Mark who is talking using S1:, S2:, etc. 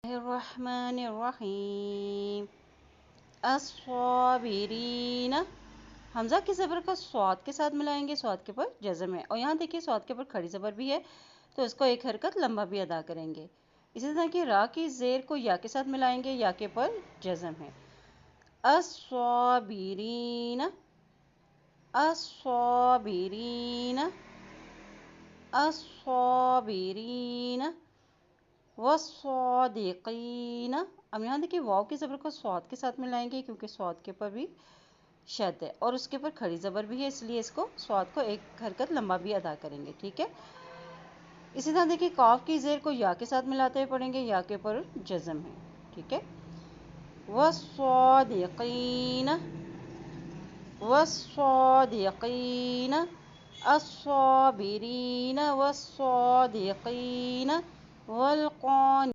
S1: الرحمن الرحیم الصابرین. حمزہ کی زبر کا صاد کے ساتھ ملائیں گے، صاد کے پر جزم ہے، اور یہاں دیکھیے صاد کے پر کھڑی زبر بھی ہے تو اس کو ایک حرکت لمبا بھی ادا کریں گے. اسی طرح کہ را کی زیر کو یا کے ساتھ ملائیں گے، یا کے پر جزم ہے. الصابرین، الصابرین، الصابرین والصادقین. اب یہاں دیکھیے واو کی زبر کو صاد کے ساتھ ملائیں گے کیونکہ صاد کے پر بھی شد ہے اور اس کے پر کھڑی زبر بھی ہے، اس لیے اس کو صاد کو ایک حرکت لمبا بھی ادا کریں گے. ٹھیک ہے. اسی طرح دیکھیے قاف کی زیر کو یا کے ساتھ ملاتے ہوئے پڑھیں گے، یا کے پر جزم ہے. ٹھیک ہے. والصادقین، والصادقین، الصابرین والصادقین والقانتین.